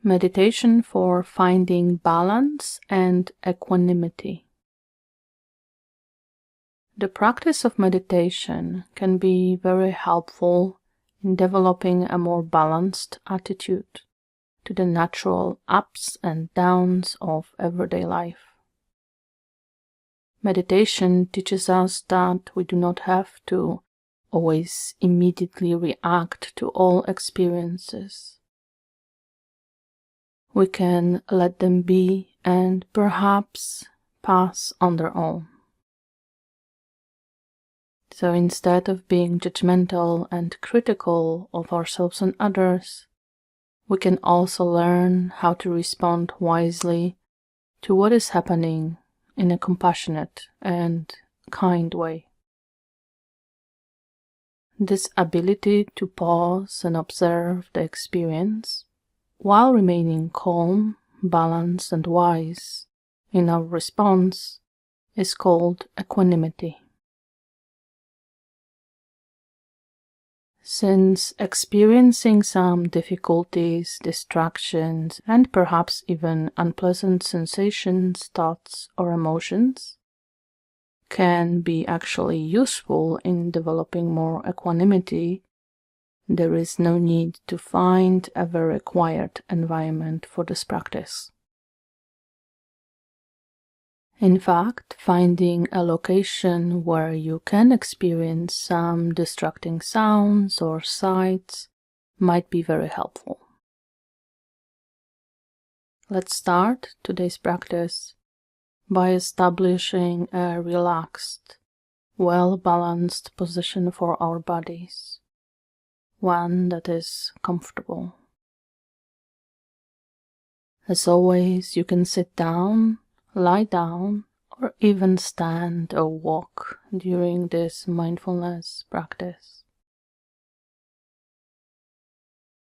Meditation for finding balance and equanimity. The practice of meditation can be very helpful in developing a more balanced attitude to the natural ups and downs of everyday life. Meditation teaches us that we do not have to always immediately react to all experiences. We can let them be and perhaps pass on their own. So instead of being judgmental and critical of ourselves and others, we can also learn how to respond wisely to what is happening in a compassionate and kind way. This ability to pause and observe the experience while remaining calm, balanced, and wise in our response is called equanimity. Since experiencing some difficulties, distractions, and perhaps even unpleasant sensations, thoughts, or emotions can be actually useful in developing more equanimity, there is no need to find a very quiet environment for this practice. In fact, finding a location where you can experience some distracting sounds or sights might be very helpful. Let's start today's practice by establishing a relaxed, well-balanced position for our bodies, one that is comfortable. As always, you can sit down, lie down, or even stand or walk during this mindfulness practice.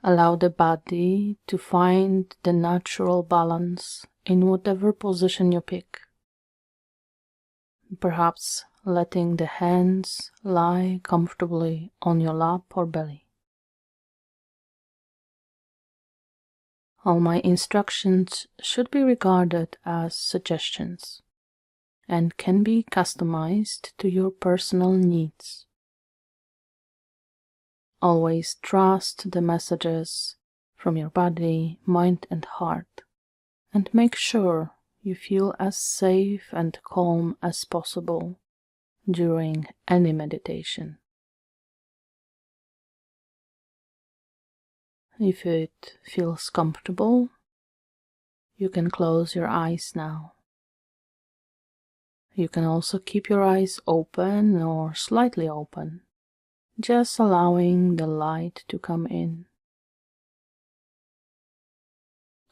Allow the body to find the natural balance in whatever position you pick. Perhaps letting the hands lie comfortably on your lap or belly. All my instructions should be regarded as suggestions and can be customized to your personal needs. Always trust the messages from your body, mind, and heart, and make sure you feel as safe and calm as possible during any meditation. If it feels comfortable, you can close your eyes now. You can also keep your eyes open or slightly open, just allowing the light to come in.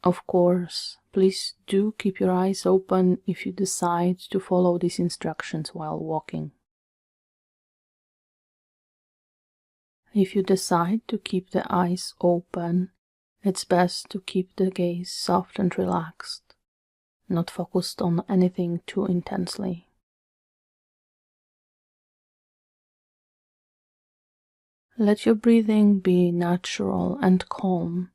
Of course, please do keep your eyes open if you decide to follow these instructions while walking. If you decide to keep the eyes open, it's best to keep the gaze soft and relaxed, not focused on anything too intensely. Let your breathing be natural and calm.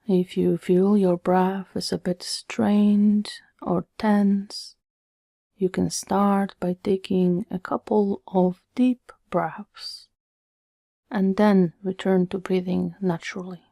If you feel your breath is a bit strained or tense, you can start by taking a couple of deep breaths and then return to breathing naturally.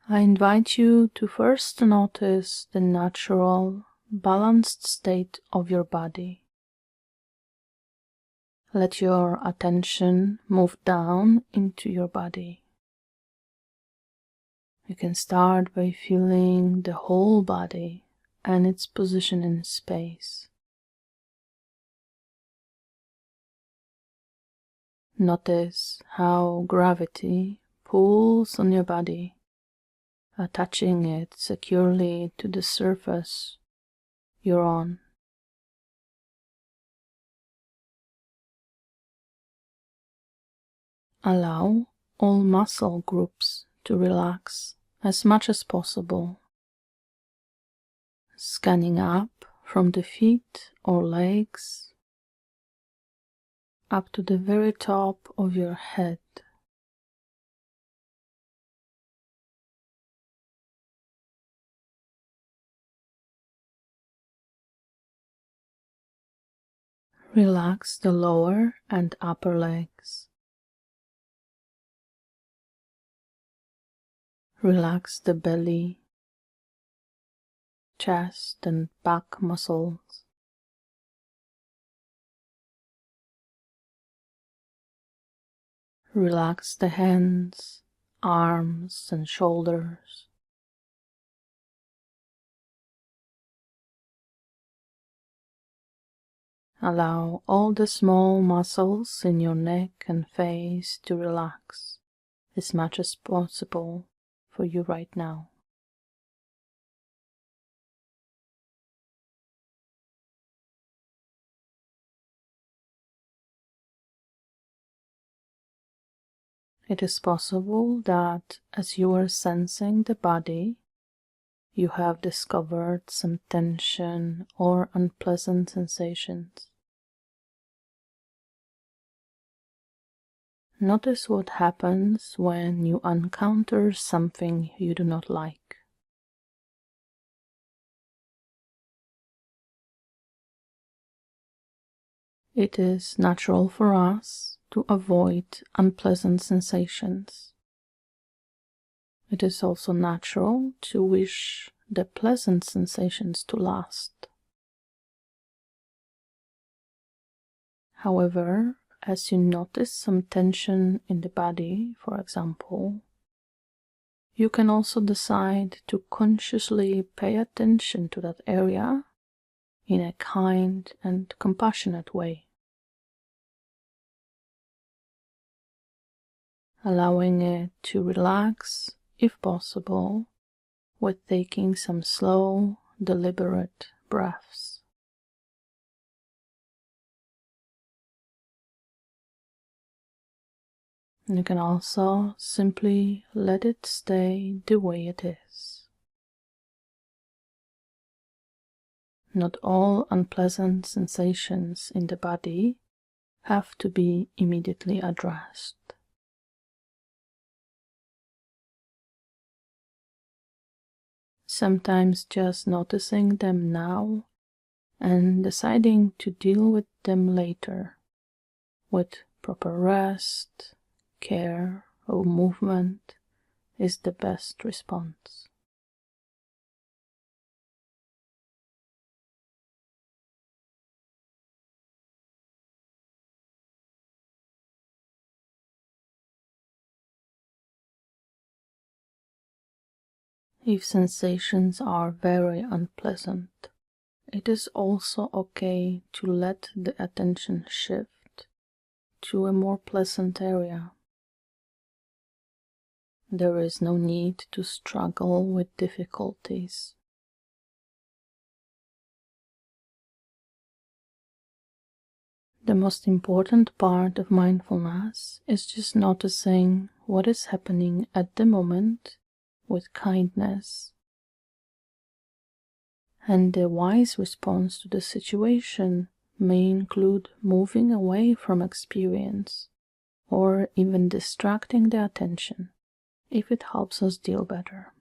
I invite you to first notice the natural, balanced state of your body. Let your attention move down into your body. You can start by feeling the whole body and its position in space. Notice how gravity pulls on your body attaching it securely to the surface you're on. Allow all muscle groups to relax as much as possible, scanning up from the feet or legs up to the very top of your head. Relax the lower and upper legs. Relax the belly, chest and back muscles. Relax the hands, arms and shoulders. Allow all the small muscles in your neck and face to relax as much as possible for you right now. It is possible that as you are sensing the body, you have discovered some tension or unpleasant sensations. Notice what happens when you encounter something you do not like. It is natural for us to avoid unpleasant sensations. It is also natural to wish the pleasant sensations to last. However, as you notice some tension in the body, for example, you can also decide to consciously pay attention to that area in a kind and compassionate way, allowing it to relax, if possible, with taking some slow, deliberate breaths. You can also simply let it stay the way it is. Not all unpleasant sensations in the body have to be immediately addressed. Sometimes just noticing them now and deciding to deal with them later with proper rest, care, or movement is the best response. If sensations are very unpleasant, it is also okay to let the attention shift to a more pleasant area. There is no need to struggle with difficulties. The most important part of mindfulness is just noticing what is happening at the moment with kindness. And the wise response to the situation may include moving away from experience or even distracting the attention if it helps us deal better.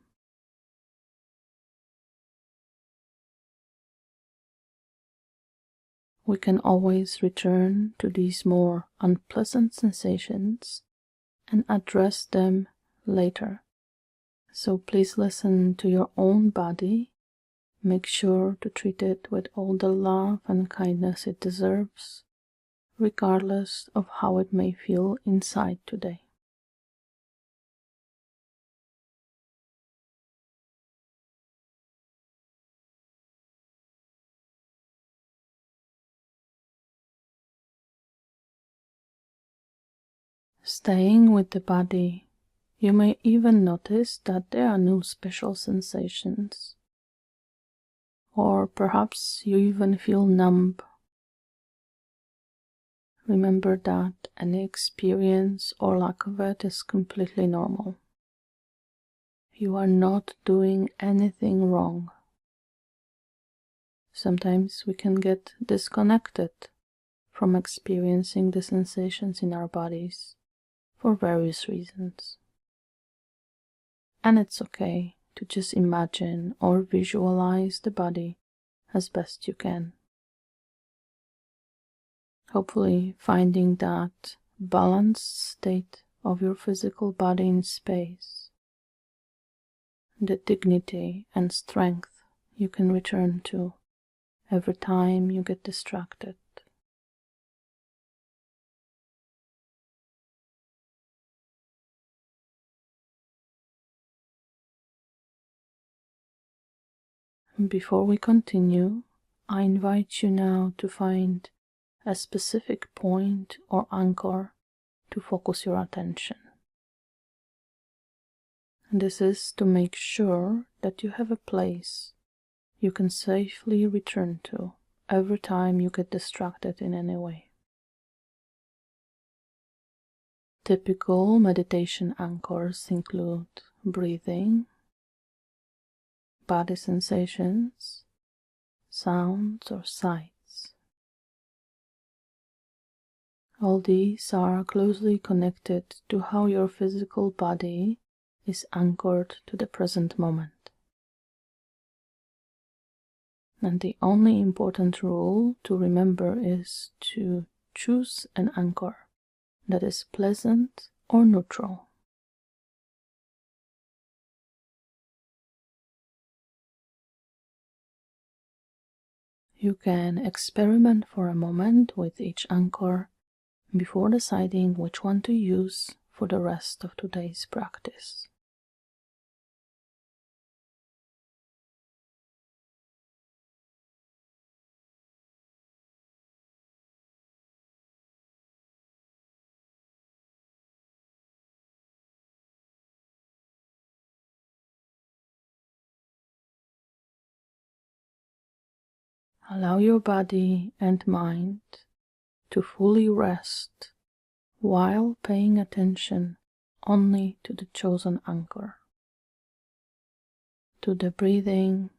We can always return to these more unpleasant sensations and address them later. So please listen to your own body. Make sure to treat it with all the love and kindness it deserves, regardless of how it may feel inside today. Staying with the body You may even notice that there are no special sensations, or perhaps you even feel numb. Remember that any experience or lack of it is completely normal. You are not doing anything wrong. Sometimes we can get disconnected from experiencing the sensations in our bodies for various reasons. And it's okay to just imagine or visualize the body as best you can. Hopefully finding that balanced state of your physical body in space, the dignity and strength you can return to every time you get distracted. Before we continue, I invite you now to find a specific point or anchor to focus your attention. This is to make sure that you have a place you can safely return to every time you get distracted in any way. Typical meditation anchors include breathing, body sensations, sounds or sights. All these are closely connected to how your physical body is anchored to the present moment. And the only important rule to remember is to choose an anchor that is pleasant or neutral. You can experiment for a moment with each anchor before deciding which one to use for the rest of today's practice. Allow your body and mind to fully rest while paying attention only to the chosen anchor, to the breathing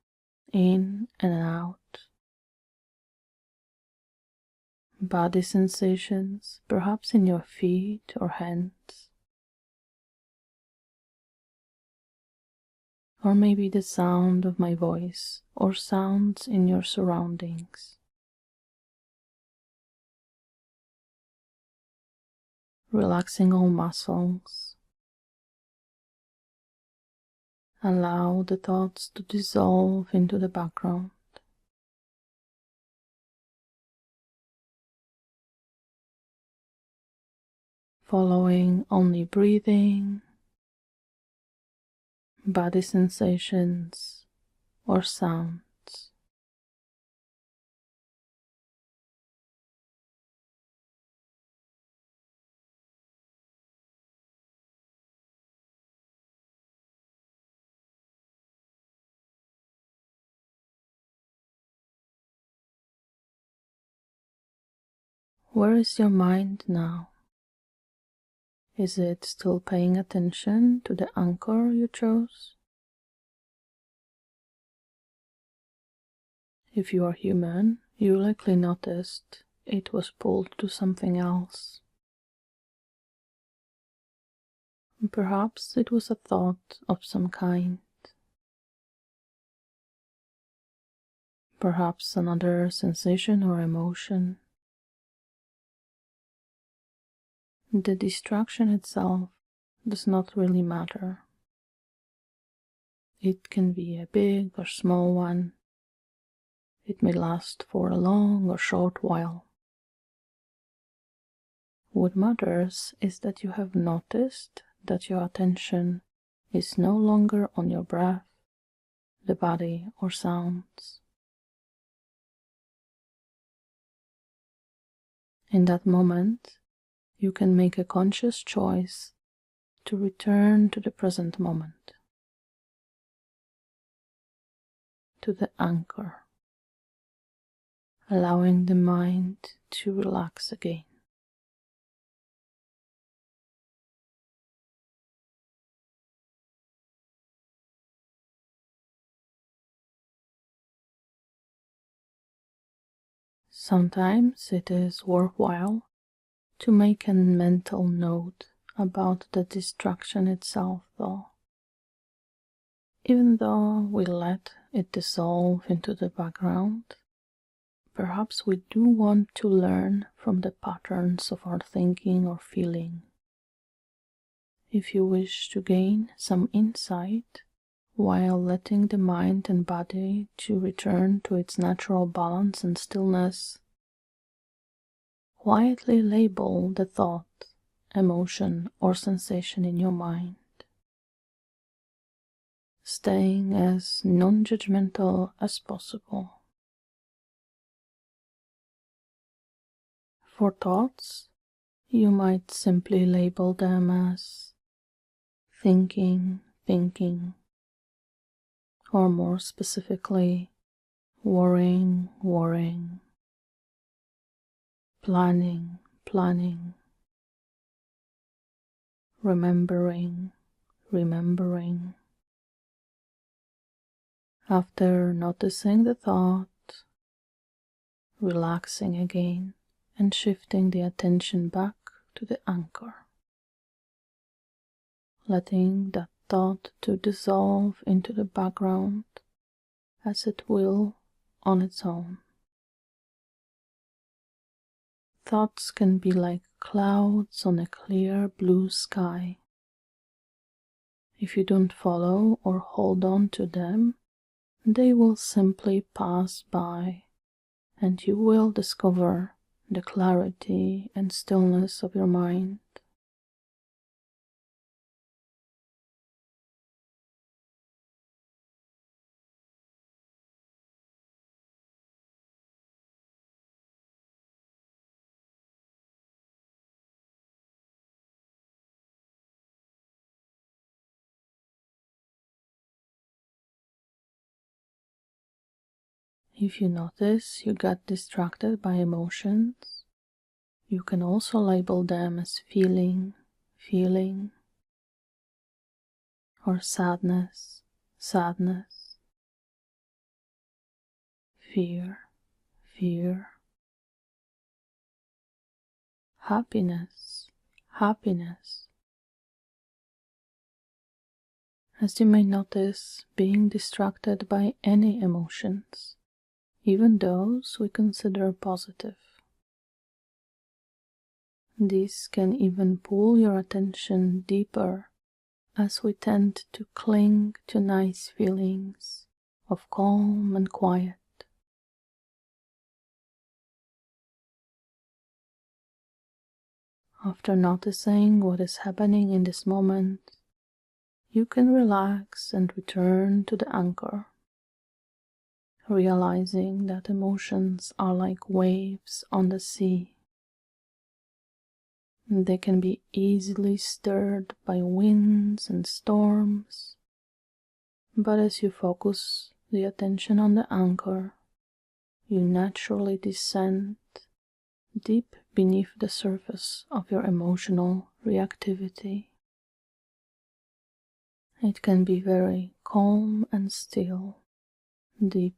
in and out, body sensations, perhaps in your feet or hands, or maybe the sound of my voice or sounds in your surroundings. Relaxing all muscles. Allow the thoughts to dissolve into the background. Following only breathing, body sensations, or sounds. Where is your mind now? Is it still paying attention to the anchor you chose? If you are human, you likely noticed it was pulled to something else. Perhaps it was a thought of some kind. Perhaps another sensation or emotion. The distraction itself does not really matter. It can be a big or small one. It may last for a long or short while. What matters is that you have noticed that your attention is no longer on your breath, the body, or sounds. In that moment, you can make a conscious choice to return to the present moment, to the anchor, allowing the mind to relax again. Sometimes it is worthwhile to make a mental note about the distraction itself, though. Even though we let it dissolve into the background, perhaps we do want to learn from the patterns of our thinking or feeling. If you wish to gain some insight while letting the mind and body to return to its natural balance and stillness, quietly label the thought, emotion, or sensation in your mind, staying as non-judgmental as possible. For thoughts, you might simply label them as thinking, or more specifically, worrying, planning, remembering. After noticing the thought, relaxing again and shifting the attention back to the anchor, letting that thought to dissolve into the background as it will on its own. Thoughts can be like clouds on a clear blue sky. If you don't follow or hold on to them, they will simply pass by, and you will discover the clarity and stillness of your mind. If you notice you got distracted by emotions, you can also label them as feeling, or sadness, fear, happiness. As you may notice, being distracted by any emotions, even those we consider positive. These can even pull your attention deeper, as we tend to cling to nice feelings of calm and quiet. After noticing what is happening in this moment, you can relax and return to the anchor, realizing that emotions are like waves on the sea. They can be easily stirred by winds and storms, but as you focus the attention on the anchor, you naturally descend deep beneath the surface of your emotional reactivity. It can be very calm and still, deep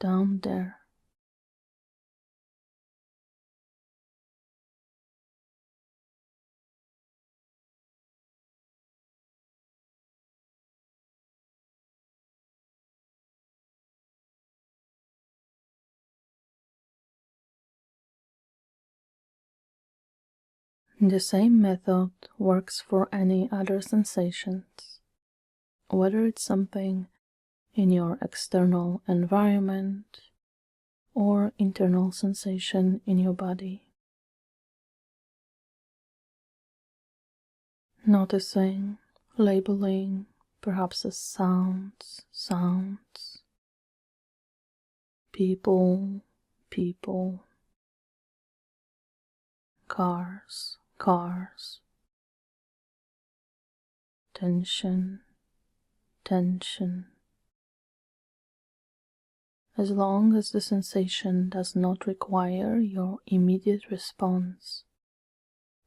down there. The same method works for any other sensations, whether it's something in your external environment or internal sensation in your body. Noticing, labeling, perhaps as sounds, people, cars, tension, tension. As long as the sensation does not require your immediate response,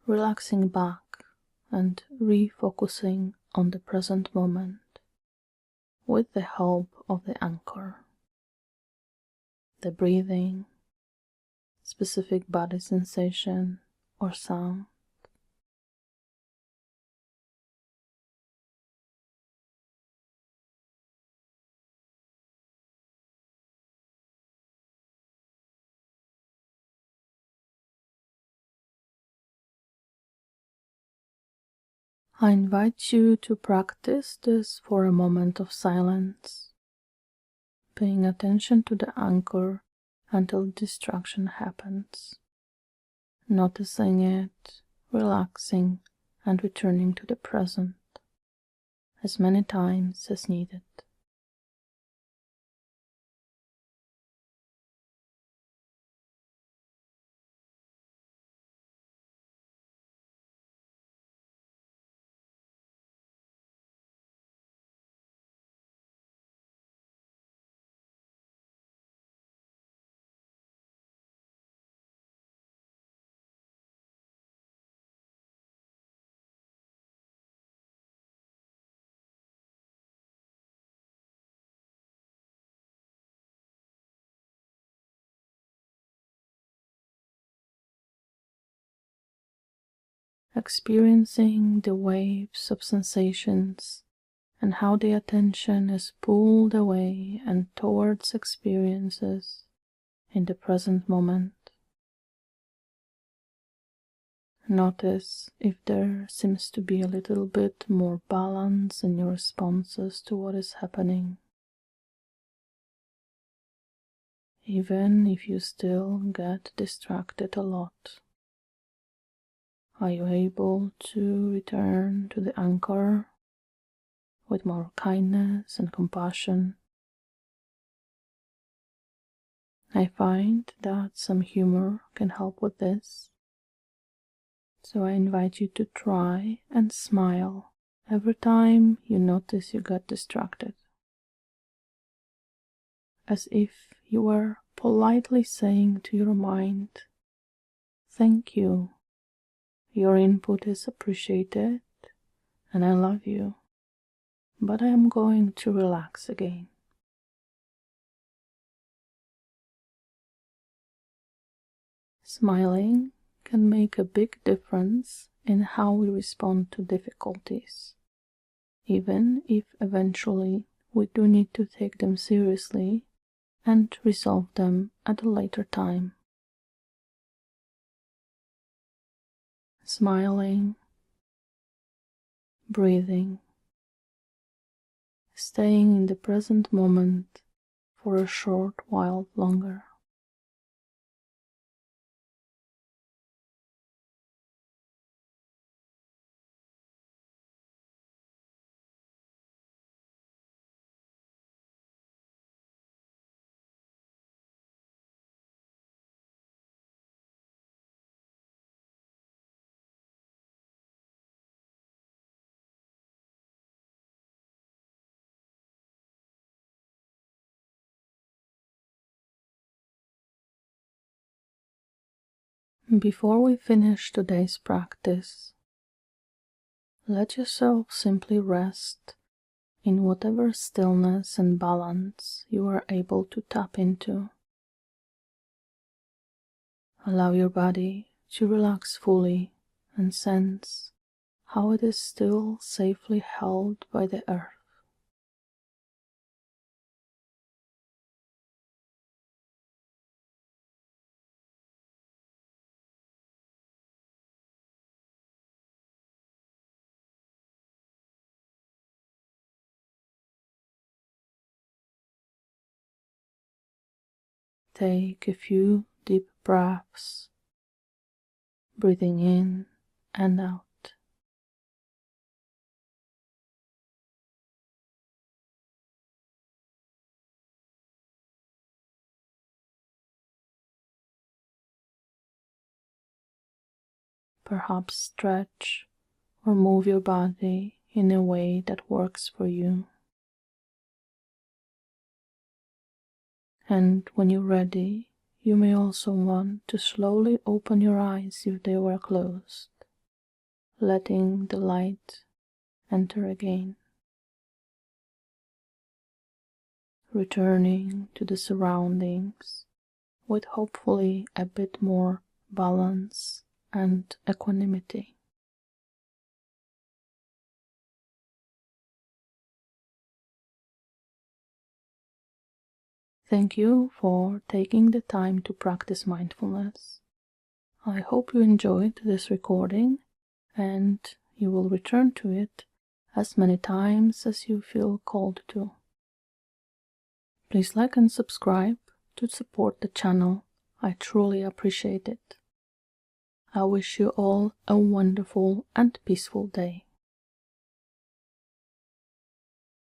relaxing back and refocusing on the present moment with the help of the anchor, the breathing, specific body sensation or sound. I invite you to practice this for a moment of silence, paying attention to the anchor until distraction happens, noticing it, relaxing, and returning to the present as many times as needed. Experiencing the waves of sensations and how the attention is pulled away and towards experiences in the present moment. Notice if there seems to be a little bit more balance in your responses to what is happening, even if you still get distracted a lot. Are you able to return to the anchor with more kindness and compassion? I find that some humor can help with this, so I invite you to try and smile every time you notice you got distracted, as if you were politely saying to your mind, "Thank you, your input is appreciated and I love you, but I am going to relax again." Smiling can make a big difference in how we respond to difficulties, even if eventually we do need to take them seriously and resolve them at a later time. Smiling, breathing, staying in the present moment for a short while longer. Before we finish today's practice, let yourself simply rest in whatever stillness and balance you are able to tap into. Allow your body to relax fully and sense how it is still safely held by the earth. Take a few deep breaths, breathing in and out. Perhaps stretch or move your body in a way that works for you. And when you're ready, you may also want to slowly open your eyes if they were closed, letting the light enter again, returning to the surroundings with hopefully a bit more balance and equanimity. Thank you for taking the time to practice mindfulness. I hope you enjoyed this recording and you will return to it as many times as you feel called to. Please like and subscribe to support the channel. I truly appreciate it. I wish you all a wonderful and peaceful day.